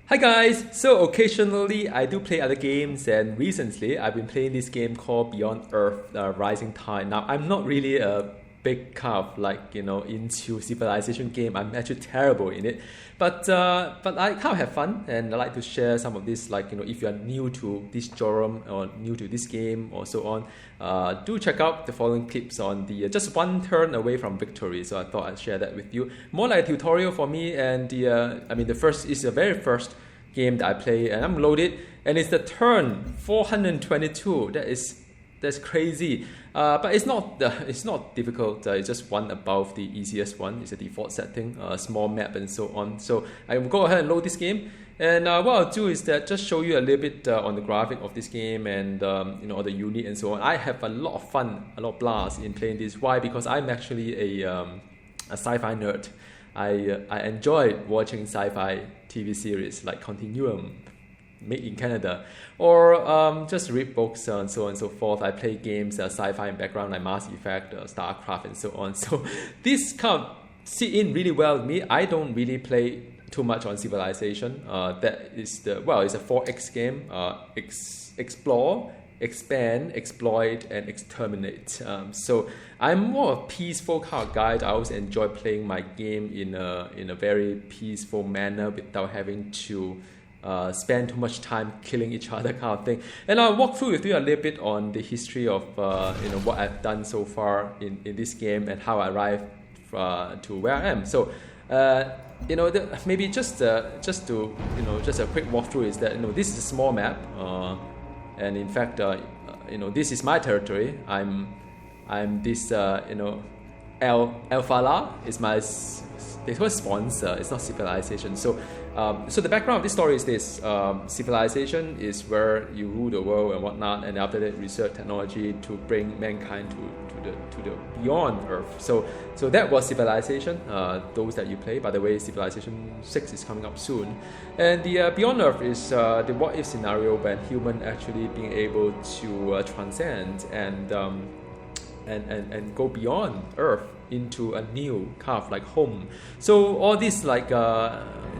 Hi guys! So occasionally I do play other games, and recently I've been playing this game called Beyond Earth Rising Tide. Now I'm not really a big kind of into civilization game. I'm actually terrible in it, but I kind of have fun, and I like to share some of this. If you are new to this genre or new to this game or so on, do check out the following clips on the just one turn away from victory. So I thought I'd share that with you. More like a tutorial for me, and the first is the very first game that I play, and I'm loaded, and it's the turn 422. That's crazy, but it's not difficult. It's just one above the easiest one. It's a default setting, small map and so on. So I will go ahead and load this game, and what I'll do is that just show you a little bit on the graphic of this game and all the unit and so on. I have a lot of fun, a lot of blast in playing this. Why? Because I'm actually a sci-fi nerd. I enjoy watching sci-fi TV series like Continuum, made in Canada, or just read books and so on and so forth. I play games, sci-fi in background like Mass Effect, StarCraft, and so on. So this kind of sit in really well with me. I don't really play too much on Civilization. That is it's a 4X game. Explore, expand, exploit, and exterminate. So I'm more a peaceful kind of guy. I always enjoy playing my game in a very peaceful manner without having to spend too much time killing each other kind of thing. And I'll walk through with you a little bit on the history of what I've done so far in this game and how I arrived to where I am. So maybe just a quick walkthrough is that this is a small map, and in fact this is my territory. I'm this Falah is my they call it sponsor. It's not civilization. So the background of this story is this: civilization is where you rule the world and whatnot, and after that, research technology to bring mankind to the beyond Earth. So that was civilization. Those that you play. By the way, Civilization 6 is coming up soon, and the beyond Earth is the what if scenario when human actually being able to transcend and go beyond Earth into a new kind of like home. So all this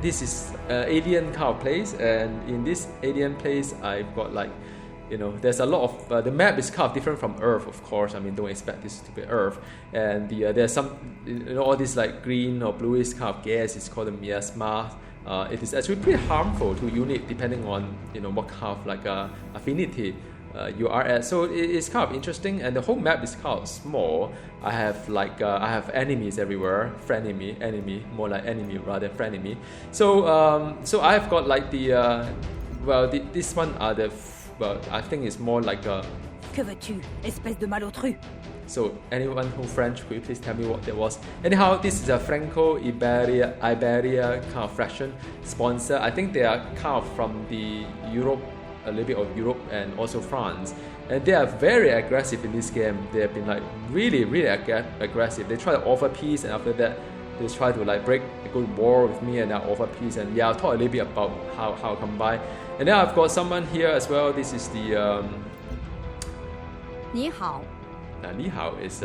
this is alien kind of place, and in this alien place I've got there's a lot of the map is kind of different from Earth, of course. I mean, don't expect this to be Earth. And there's some all this like green or bluish kind of gas. It's called the miasma. It is actually pretty harmful to unit depending on what kind of affinity you are at. So it's kind of interesting, and the whole map is kind of small. I have enemies everywhere, frenemy, enemy, more like enemy rather than frenemy. So I've got this one are I think it's more like a. Que veux-tu, espèce de malotru? So anyone who French, could you please tell me what that was? Anyhow, this is a Franco-Iberia kind of fraction sponsor. I think they are kind of from the Europe, a little bit of Europe and also France, and they are very aggressive in this game. They have been really aggressive. They try to offer peace, and after that they try to break a good war with me and I offer peace. And I'll talk a little bit about how come by. And then I've got someone here as well. This is the 你好. Ni hao is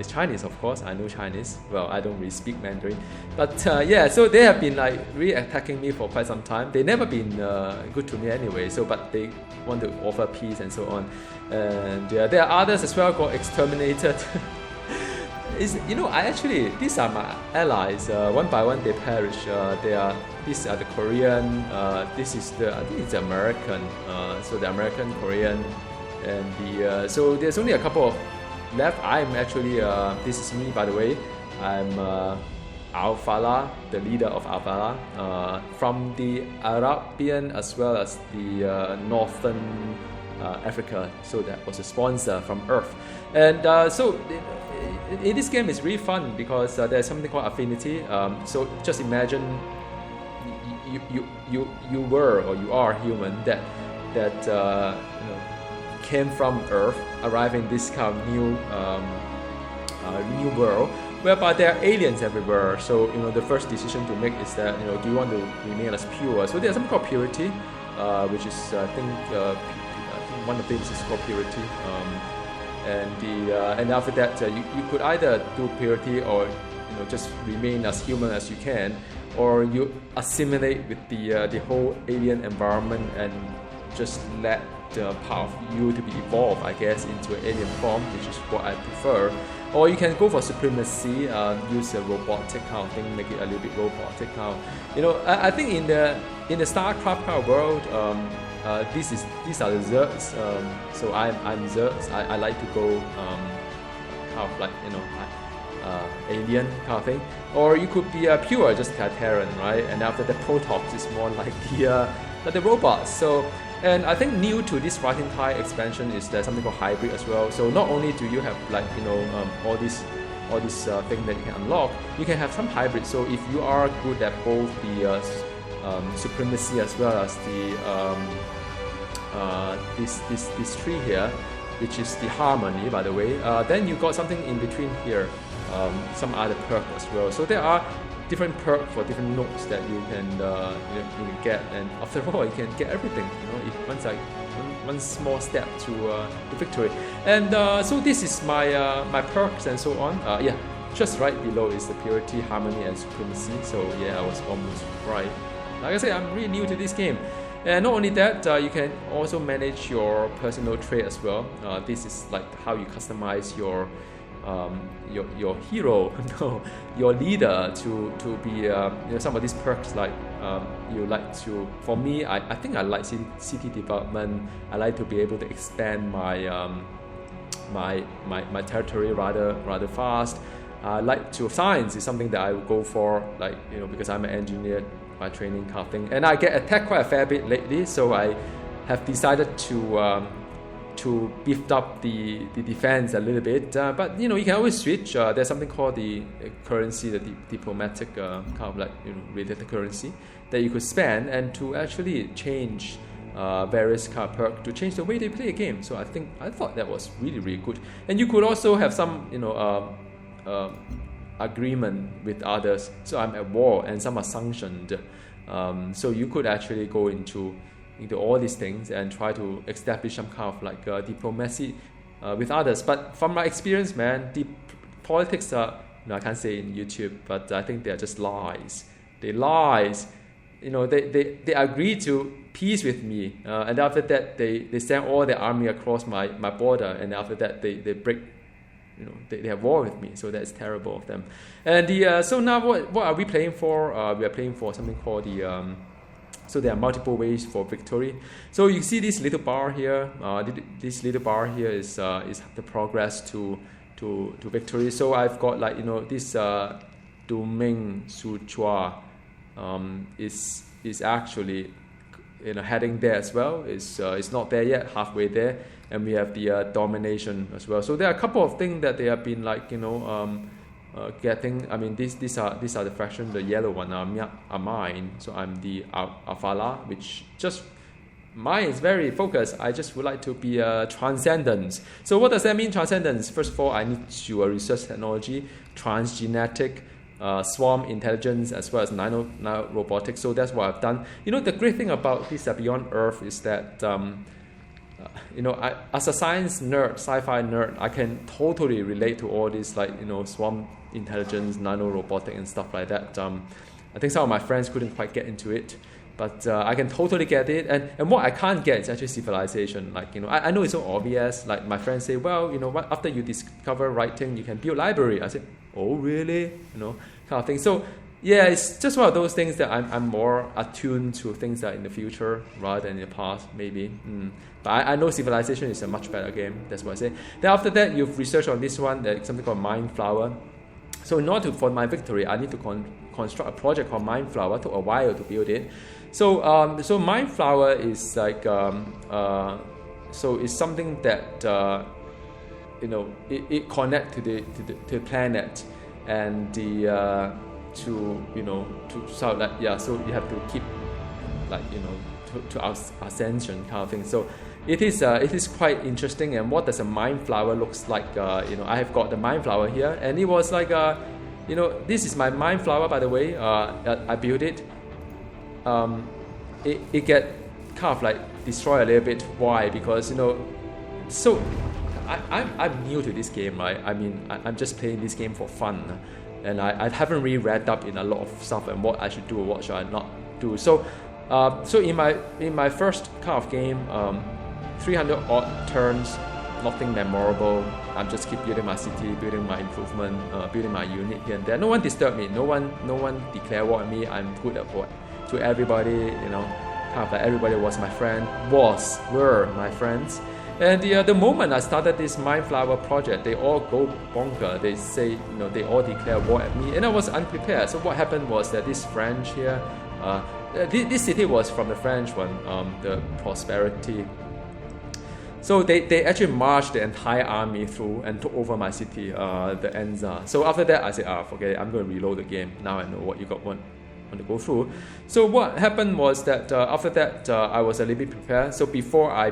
Chinese, of course. I know Chinese. Well, I don't really speak Mandarin, but so they have been really attacking me for quite some time. They've never been good to me anyway. But they want to offer peace and so on. And there are others as well got exterminated. These are my allies. One by one they perish. These are the Korean. This is I think it's the American. So the American, Korean, and so there's only a couple of left. I'm actually this is me, by the way. I'm Falah, the leader of Falah, from the Arabian as well as the northern Africa. So that was a sponsor from Earth, and so in this game it's really fun because there's something called affinity. So just imagine you were or you are human that came from Earth, arriving in this kind of new world, whereby there are aliens everywhere. So the first decision to make is that do you want to remain as pure? So there's something called purity, which is I think one of the things is called purity. And after that you could either do purity or just remain as human as you can, or you assimilate with the whole alien environment and just let the part of you to be evolved, I guess, into an alien form, which is what I prefer. Or you can go for supremacy, use a robotic kind of thing, make it a little bit robotic kind of. I think in the StarCraft kind of world, these are the Zergs. So I'm Zergs. I like to go kind of like alien kind of thing. Or you could be a pure just Terran, right? And after the Protoss is more like the robots. So. And I think new to this Rising Tide expansion is there's something called hybrid as well. So not only do you have like all these things that you can unlock, you can have some hybrid. So if you are good at both the supremacy as well as the this tree here, which is the harmony, by the way, then you got something in between here, some other perk as well. So there are different perk for different nodes that you can get, and after all you can get everything. If one small step to victory. And so this is my perks and so on. Just right below is the purity, harmony, and supremacy. So yeah, I was almost right. Like I said, I'm really new to this game. And not only that, you can also manage your personal trait as well. This is like how you customize your hero, your leader to be some of these perks, like you like to. For me, I think I like city development. I like to be able to expand my my territory rather fast. I like to science is something that I will go for, like because I'm an engineer by training kind of thing, and I get attacked quite a fair bit lately, so I have decided to beef up the defense a little bit, but you can always switch. There's something called the currency, the diplomatic kind of like related currency that you could spend and to actually change various kind of perk to change the way they play a game. So I thought that was really good. And you could also have some agreement with others. So I'm at war and some are sanctioned. So you could actually go into all these things and try to establish some kind of like diplomacy with others. But from my experience, man, the politics are, I can't say in YouTube, but I think they're just lies. They lies. They agree to peace with me, and after that they send all their army across my border, and after that they break. They have war with me, so that's terrible of them. And so now what are we playing for? We are playing for something called the. So there are multiple ways for victory. So you see this little bar here. This little bar here is the progress to victory. So I've got like this Domain Suchua is actually heading there as well. It's not there yet, halfway there, and we have the domination as well. So there are a couple of things that they have been like getting. I mean, these are the fractions. The yellow one are mine. So I'm the Falah, which just mine is very focused. I just would like to be transcendence. So what does that mean, transcendence? First of all, I need to research technology, transgenetic, swarm intelligence, as well as nano robotics. So that's what I've done. The great thing about this Beyond Earth is that I, as a science nerd, sci-fi nerd, I can totally relate to all this, like swarm intelligence, nano robotic, and stuff like that. I think some of my friends couldn't quite get into it, but I can totally get it. And what I can't get is actually civilization. Like I know it's so obvious. Like my friends say, well, what, after you discover writing, you can build library. I said, oh really? Kind of thing. So yeah, it's just one of those things that I'm more attuned to things that are in the future rather than in the past, maybe. But I know Civilization is a much better game. That's what I say. Then after that, you've researched on this one, there's something called Mind Flower. So in order for my victory, I need to construct a project called Mind Flower. It took a while to build it. So Mind Flower is like so it's something that it connects to the planet and the to sort of like, yeah, so you have to keep like to ascension kind of thing. So it is quite interesting. And what does a mind flower looks like? I have got the mind flower here, and it was like this is my mind flower, by the way. I built it. It get kind of like destroyed a little bit. Why? Because so I'm new to this game, right? I mean, I'm just playing this game for fun. and I haven't really read up in a lot of stuff and what I should do or what should I not do. So in my first kind of game, 300 odd turns, nothing memorable. I'm just keep building my city, building my improvement, building my unit here and there. No one disturbed me. No one declared war on me. I'm good at what to everybody. Kind of like everybody was my friend. Were my friends. And the moment I started this Mindflower project, they all go bonker. They say, they all declare war at me, and I was unprepared. So what happened was that this French here, this city was from the French one, the Prosperity. So they actually marched the entire army through and took over my city, the Enza. So after that, I said, forget it, I'm going to reload the game. Now I know what you want to go through. So what happened was that after that, I was a little bit prepared. So before I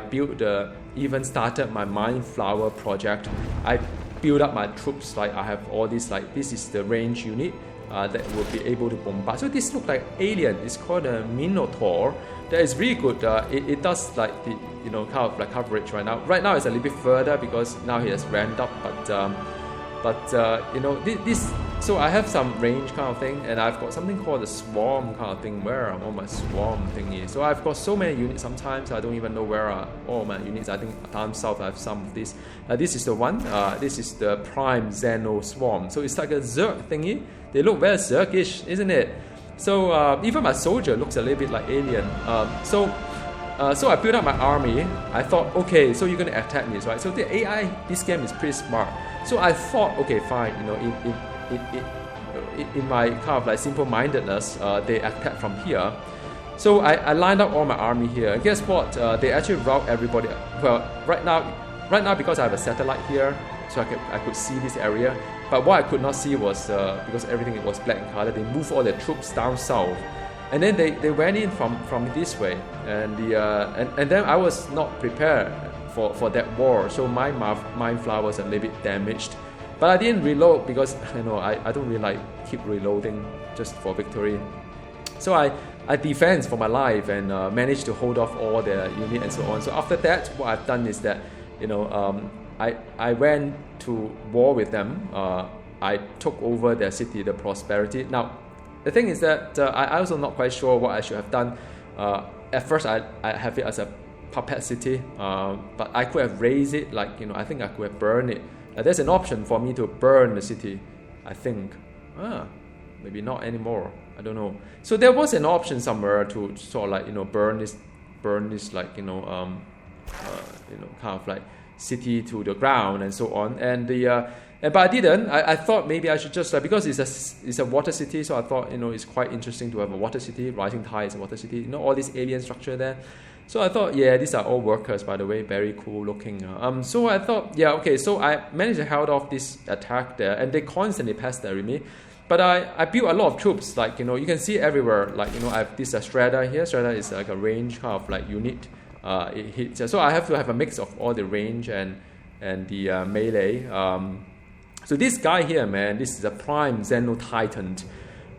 even started my Mindflower project, I built up my troops. Like I have all these, like this is the range unit that will be able to bombard. So this looks like alien. It's called a Minotaur. That is really good. It does like the kind of like coverage right now. Right now it's a little bit further because now he has ramped up. But this. So I have some range kind of thing, and I've got something called the swarm kind of thing. Where are all my swarm thingy? So I've got so many units. Sometimes I don't even know where are all my units. I think down south I have some of this. This is the one. This is the Prime Xeno Swarm. So it's like a Zerg thingy. They look very Zergish, isn't it? So even my soldier looks a little bit like alien. So I built up my army. I thought, okay, so you're going to attack me, right? So the AI, this game is pretty smart. So I thought, okay, fine. In my kind of like simple-mindedness, they attack from here. So I lined up all my army here. And guess what? They actually route everybody. Well, right now because I have a satellite here, so I could see this area. But what I could not see was because everything was black in color. They moved all their troops down south, and then they went in from this way. And then I was not prepared for that war. So my Mindflower was a little bit damaged. But I didn't reload because I don't really like keep reloading just for victory. So I defend for my life and managed to hold off all the unit and so on. So after that, what I've done is that I went to war with them. I took over their city, the Prosperity. Now the thing is that I also not quite sure what I should have done. At first I have it as a puppet city, but I could have raised it like I think I could have burned it. There's an option for me to burn the city, I think. Maybe not anymore. I don't know. So there was an option somewhere to sort of like burn this like kind of like city to the ground and so on. And but I didn't. I thought maybe I should just because it's a water city, so I thought it's quite interesting to have a water city. Rising Tide is a water city. All this alien structure there. So I thought, yeah, these are all workers, by the way, very cool looking. So I thought, yeah, okay. So I managed to hold off this attack there, and they constantly pester me. But I built a lot of troops, like you can see everywhere. Like I have this Shredder here. Shredder is like a range kind of like unit. It hits. So I have to have a mix of all the range and the melee. So this guy here, man, this is a Prime Xeno Titan.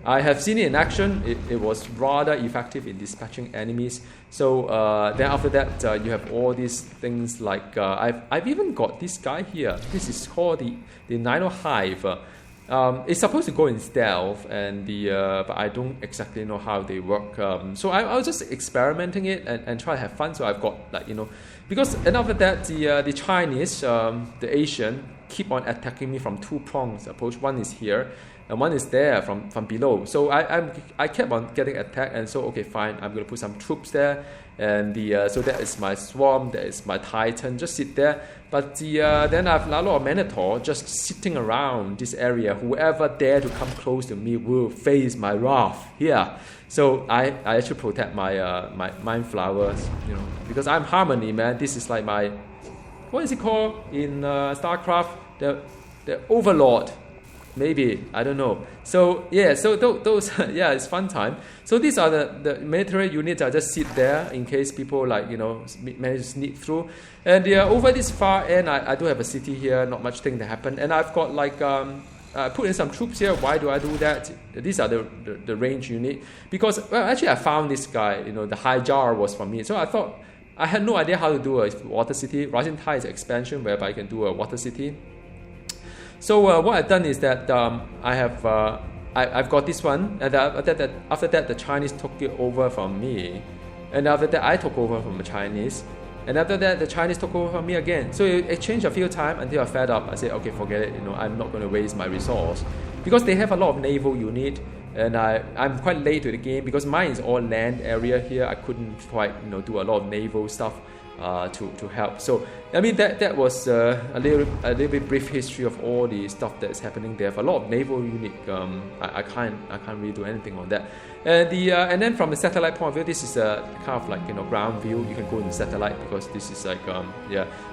I have seen it in action. It was rather effective in dispatching enemies. So then after that, you have all these things like I've even got this guy here. This is called the Nino Hive. It's supposed to go in stealth, and but I don't exactly know how they work. So I was just experimenting it and try to have fun. So I've got because and after that the Chinese, the Asian keep on attacking me from two prongs approach. One is here. And one is there from below. So I kept on getting attacked, and so okay, fine, I'm going to put some troops there, and so that is my swarm, that is my Titan, just sit there. But then I have a lot of Minotaur just sitting around this area. Whoever dare to come close to me will face my wrath. Yeah. So I actually protect my Mindflowers, because I'm Harmony, man. This is like my, what is it called in StarCraft? The Overlord. Maybe, I don't know. So yeah, so those yeah, it's fun time. So these are the military units. I just sit there in case people manage to sneak through. And over this far end, I do have a city here. Not much thing to happen. And I've got put in some troops here. Why do I do that? These are the range unit because actually I found this guy. The High Jar was from me. So I thought I had no idea how to do a water city. Rising Tide is expansion whereby I can do a water city. So what I've done is that I have I've got this one, and after that the Chinese took it over from me, and after that I took over from the Chinese, and after that the Chinese took over from me again. So it changed a few times until I fed up. I said, okay, forget it. I'm not going to waste my resource, because they have a lot of naval unit, and I'm quite late to the game because mine is all land area here. I couldn't quite do a lot of naval stuff to help. So I mean that was a little bit brief history of all the stuff that's happening there. For a lot of naval unit, I can't really do anything on that. And then from the satellite point of view, this is a kind of like ground view. You can go in the satellite because this is like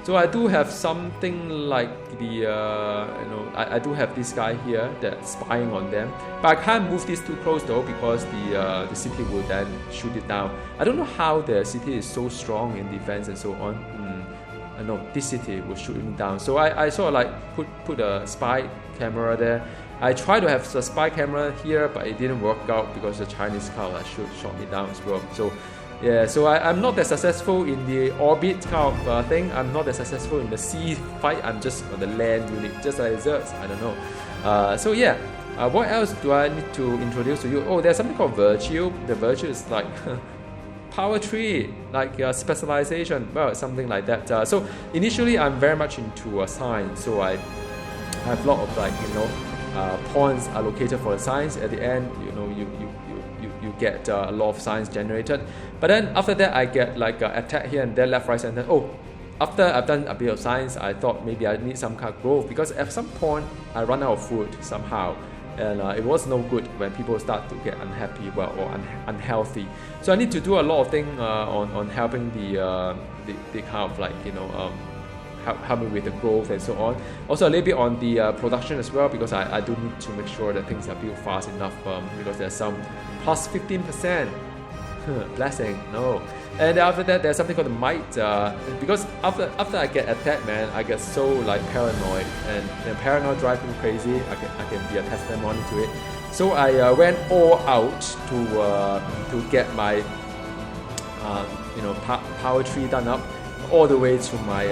So I do have something like the I do have this guy here that's spying on them, but I can't move this too close though because the city will then shoot it down. I don't know how the city is so strong in defense and so on. I know this city will shoot me down. So I sort of like put a spy camera there. I tried to have a spy camera here, but it didn't work out because the Chinese kind of shot me down as well. So yeah, so I'm not that successful in the orbit kind of thing. I'm not that successful in the sea fight. I'm just on the land unit, just like Zerts. I don't know. So yeah, what else do I need to introduce to you? Oh, there's something called Virtue. The Virtue is like power tree, like specialization, well, something like that. So initially, I'm very much into science. So I have a lot of points allocated for the science. At the end, you get a lot of science generated. But then after that, I get like attack here and there, left, right, center. Oh, after I've done a bit of science, I thought maybe I need some kind of growth because at some point I run out of food somehow. And it was no good when people start to get unhappy, or unhealthy. So I need to do a lot of things on helping the kind of like help me with the growth and so on. Also a little bit on the production as well, because I do need to make sure that things are built fast enough, because there's some plus 15%. Blessing, no. And after that, there's something called the might, because after I get attacked, man, I get so like paranoid, and paranoid drives me crazy. I can be a testimony to it. So I went all out to get my power tree done up, all the way to my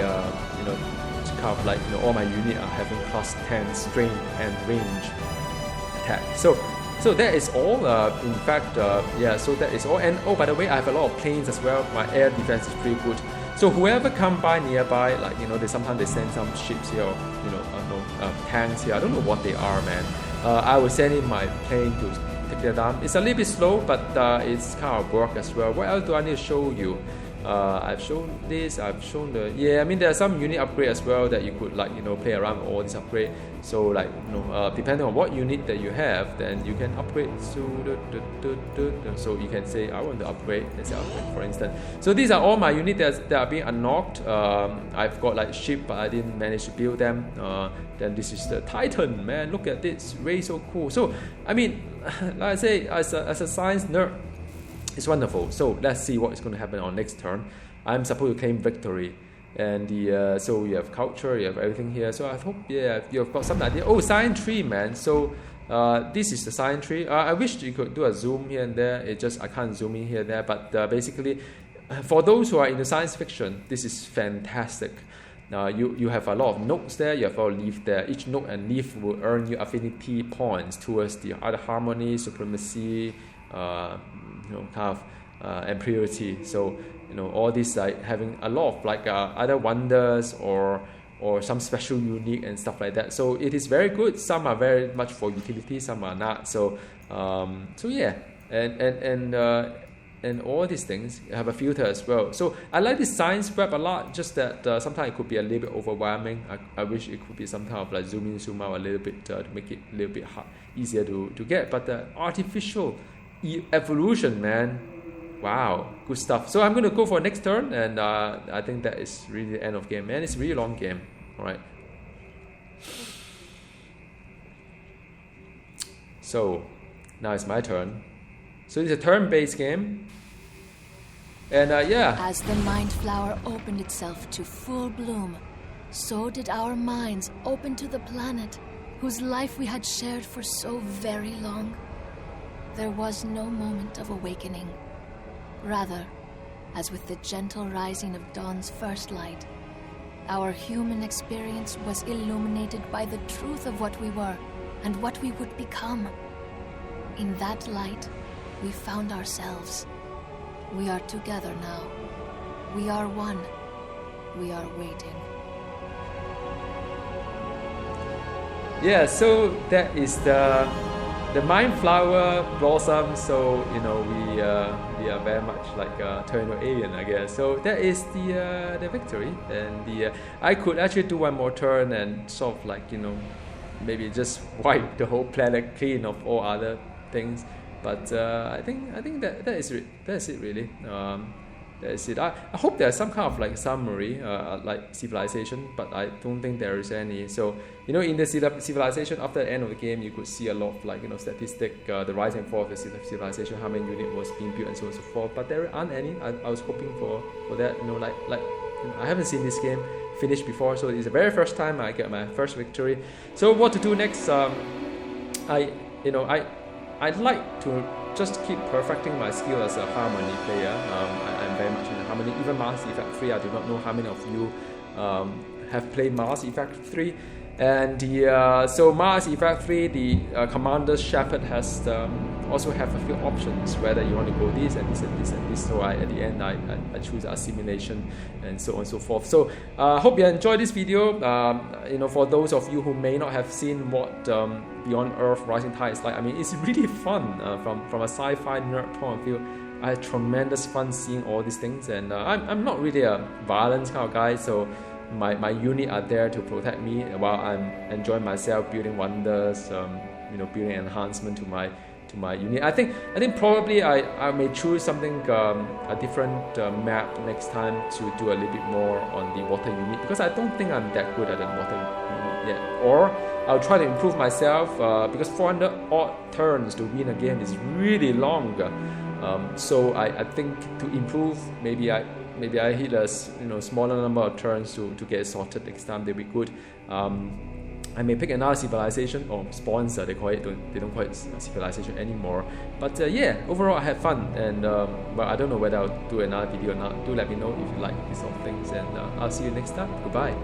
kind of like all my unit are having plus 10 strength and range attack. So that is all. In fact, so that is all. And oh, by the way, I have a lot of planes as well. My air defense is pretty good. So whoever come by nearby, like sometimes they send some ships here, or, tanks here. I don't know what they are, man. I will send in my plane to take them down. It's a little bit slow, but it's kind of work as well. What else do I need to show you? I've shown this, I've shown there are some unit upgrade as well that you could play around with all this upgrade. So depending on what unit that you have, then you can upgrade. So you can say I want to upgrade, let's say upgrade for instance. So these are all my units that are being unlocked. I've got like ship, but I didn't manage to build them. Then this is the Titan, man, look at this, really so cool. So I mean, like I say, as a science nerd, it's wonderful. So let's see what is going to happen on next turn. I'm supposed to claim victory, and so you have culture, you have everything here. So I hope you've got some idea. Oh, science tree, man. So this is the science tree. I wish you could do a zoom here and there. I can't zoom in here and there. But basically, for those who are into science fiction, this is fantastic. You have a lot of nodes there. You have a lot of leaf there. Each node and leaf will earn you affinity points towards the other harmony, supremacy, and purity. So all this like having a lot of like other wonders or some special unique and stuff like that. So it is very good. Some are very much for utility, some are not. So yeah, and all these things have a filter as well. So I like this science web a lot. Just that sometimes it could be a little bit overwhelming. I wish it could be some kind of like zoom in, zoom out a little bit to make it a little bit easier to get. But the artificial evolution, man, wow, good stuff. So I'm going to go for next turn, and I think that is really the end of game, man. It's a really long game. All right. So now it's my turn. So it's a turn-based game, and As the mind flower opened itself to full bloom, so did our minds open to the planet, whose life we had shared for so very long. There was no moment of awakening. Rather, as with the gentle rising of dawn's first light, Our human experience was illuminated by the truth of what we were and what we would become. In that light, we found ourselves. We are together now. We are one. We are waiting. Yeah, so that is the Mind Flower blossom. So we are very much like a eternal alien, I guess. So that is the victory, and I could actually do one more turn and sort of like maybe just wipe the whole planet clean of all other things. But I think that is it really. That is it. I hope there's some kind of like summary, like civilization, but I don't think there is any. So in the civilization, after the end of the game, you could see a lot of like statistic, the rise and fall of the civilization, how many unit was being built, and so on and so forth. But there aren't any. I was hoping for that. I haven't seen this game finished before, so it's the very first time I get my first victory. So what to do next? I'd like to just keep perfecting my skill as a harmony player. I'm very much in harmony. Even Mass Effect 3, I do not know how many of you have played Mass Effect 3. And so Mass Effect 3, the Commander Shepard has also have a few options whether you want to go this and this and this and this. So at the end I choose assimilation and so on and so forth. So I hope you enjoyed this video. For those of you who may not have seen what Beyond Earth Rising Tide is like, I mean, it's really fun from a sci-fi nerd point of view. I had tremendous fun seeing all these things, and I'm not really a violence kind of guy, so my unit are there to protect me while I'm enjoying myself, building wonders, building enhancement to my unit. I think probably I may choose something a different map next time to do a little bit more on the water unit, because I don't think I'm that good at the water unit yet. Or I'll try to improve myself because 400 odd turns to win a game is really long. So I think to improve, maybe I hit a smaller number of turns to get it sorted next time. They'll be good. I may pick another civilization or sponsor. They call it. They don't call it civilization anymore. But overall I had fun, and I don't know whether I'll do another video or not. Do let me know if you like these sort of things, and I'll see you next time. Goodbye.